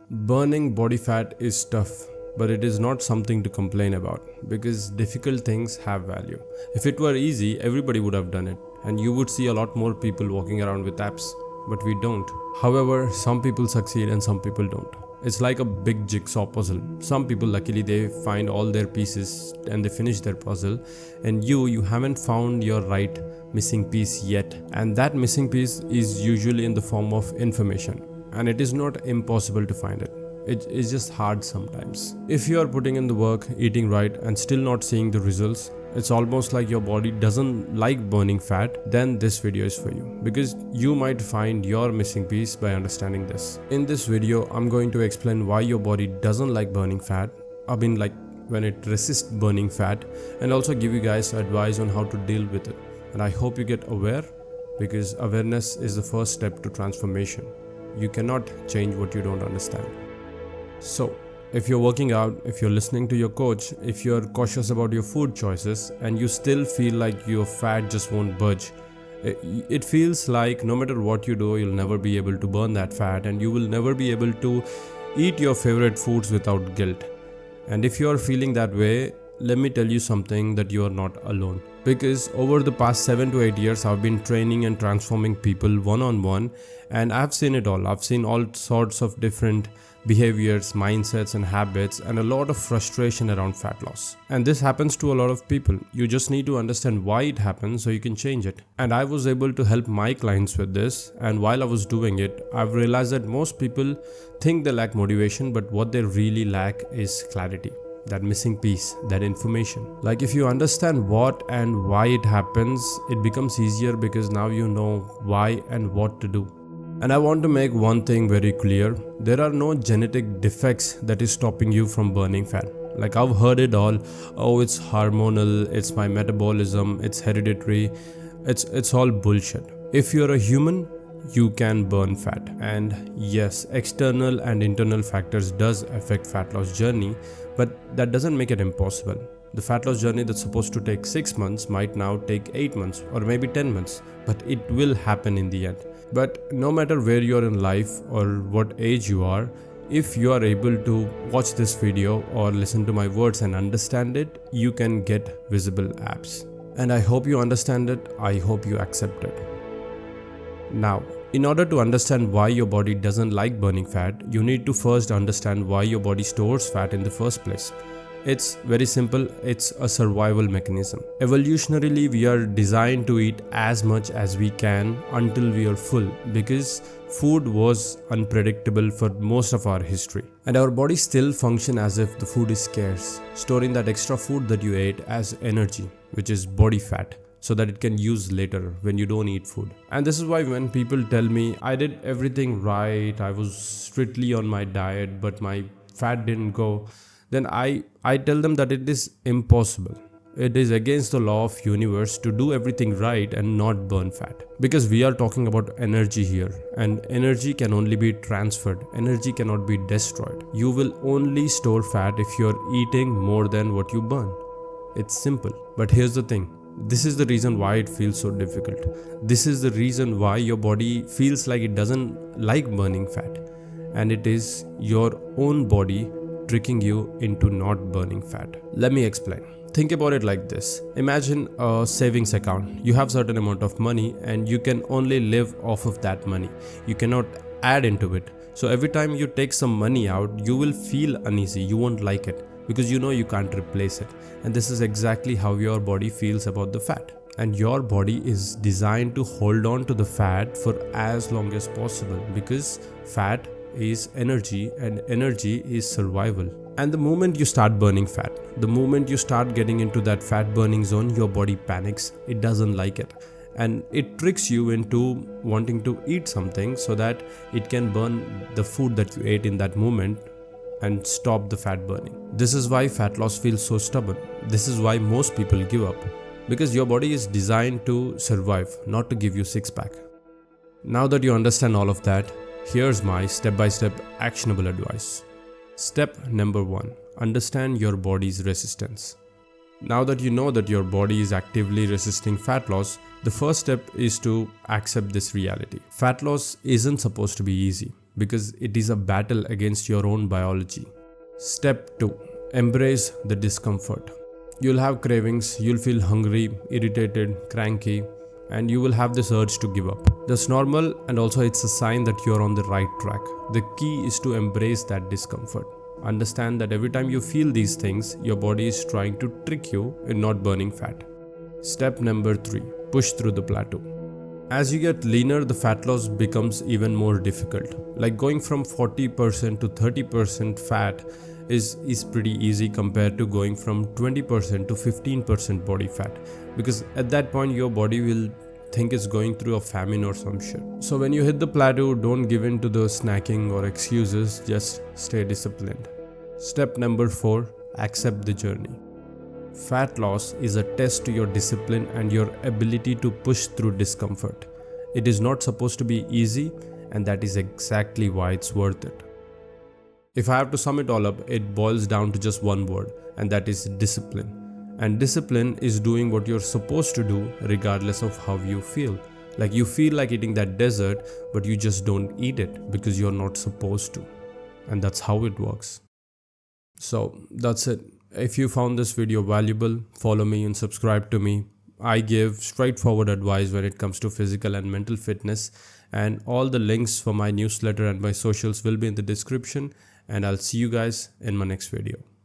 Burning body fat is tough, but it is not something to complain about because difficult things have value. If it were easy, everybody would have done it, and you would see a lot more people walking around with abs, but we don't. However, some people succeed and some people don't. It's like a big jigsaw puzzle. Some people, luckily, they find all their pieces and they finish their puzzle, and you haven't found your right missing piece yet, and that missing piece is usually in the form of information. And it is not impossible to find it. It is just hard sometimes. If you are putting in the work, eating right, and still not seeing the results, it's almost like your body doesn't like burning fat, then this video is for you. Because you might find your missing piece by understanding this. In this video, I'm going to explain why your body doesn't like burning fat. When it resists burning fat, and also give you guys advice on how to deal with it. And I hope you get aware, because awareness is the first step to transformation. You cannot change what you don't understand. So, if you're working out, if you're listening to your coach, if you're cautious about your food choices, and you still feel like your fat just won't budge, it feels like no matter what you do, you'll never be able to burn that fat, and you will never be able to eat your favorite foods without guilt. And if you're feeling that way, let me tell you something, that you are not alone. Because over the past 7 to 8 years, I've been training and transforming people one-on-one, and I've seen it all. I've seen all sorts of different behaviors, mindsets and habits, and a lot of frustration around fat loss. And this happens to a lot of people. You just need to understand why it happens so you can change it. And I was able to help my clients with this, and while I was doing it, I've realized that most people think they lack motivation, but what they really lack is clarity. That missing piece, that information. Like, if you understand what and why it happens, it becomes easier because now you know why and what to do. And I want to make one thing very clear. There are no genetic defects that is stopping you from burning fat. Like, I've heard it all. Oh, it's hormonal, it's my metabolism, it's hereditary. It's all bullshit. If you're a human, you can burn fat. And yes, external and internal factors does affect fat loss journey, but that doesn't make it impossible. The fat loss journey that's supposed to take 6 months might now take 8 months or maybe 10 months, but it will happen in the end. But no matter where you are in life or what age you are, if you are able to watch this video or listen to my words and understand it, you can get visible abs. And I hope you understand it. I hope you accept it. Now, in order to understand why your body doesn't like burning fat, you need to first understand why your body stores fat in the first place. It's very simple. It's a survival mechanism. Evolutionarily, we are designed to eat as much as we can until we are full, because food was unpredictable for most of our history. And our bodies still function as if the food is scarce, storing that extra food that you ate as energy, which is body fat, so that it can use later when you don't eat food. And this is why when people tell me I did everything right, I was strictly on my diet, but my fat didn't go, then I tell them that it is impossible. It is against the law of universe to do everything right and not burn fat. Because we are talking about energy here, and energy can only be transferred. Energy cannot be destroyed. You will only store fat if you are eating more than what you burn. It's simple. But here's the thing. This is the reason why it feels so difficult. This is the reason why your body feels like it doesn't like burning fat. And it is your own body tricking you into not burning fat. Let me explain. Think about it like this. Imagine a savings account. You have certain amount of money and you can only live off of that money. You cannot add into it. So every time you take some money out, you will feel uneasy. You won't like it because you know you can't replace it. And this is exactly how your body feels about the fat. And your body is designed to hold on to the fat for as long as possible, because fat is energy and energy is survival. And the moment you start burning fat, the moment you start getting into that fat burning zone, your body panics. It doesn't like it. And it tricks you into wanting to eat something so that it can burn the food that you ate in that moment and stop the fat burning. This is why fat loss feels so stubborn. This is why most people give up. Because your body is designed to survive, not to give you six-pack. Now that you understand all of that, here's my step-by-step actionable advice. Step number 1. Understand your body's resistance. Now that you know that your body is actively resisting fat loss, the first step is to accept this reality. Fat loss isn't supposed to be easy. because it is a battle against your own biology. Step 2. Embrace the discomfort. You'll have cravings, you'll feel hungry, irritated, cranky, and you will have this urge to give up. That's normal, and also it's a sign that you're on the right track. The key is to embrace that discomfort. Understand that every time you feel these things, your body is trying to trick you in not burning fat. Step number 3. Push through the plateau. As you get leaner, the fat loss becomes even more difficult. Like going from 40% to 30% fat is pretty easy compared to going from 20% to 15% body fat, because at that point your body will think it's going through a famine or some shit. So when you hit the plateau, don't give in to the snacking or excuses, just stay disciplined. Step number 4. Accept the journey. Fat loss is a test to your discipline and your ability to push through discomfort. It is not supposed to be easy, and that is exactly why it's worth it. If I have to sum it all up, it boils down to just one word, and that is discipline. And discipline is doing what you're supposed to do regardless of how you feel. Like you feel like eating that dessert, but you just don't eat it because you're not supposed to. And that's how it works. So that's it. If you found this video valuable, follow me and subscribe to me. I give straightforward advice when it comes to physical and mental fitness, and all the links for my newsletter and my socials will be in the description, and I'll see you guys in my next video.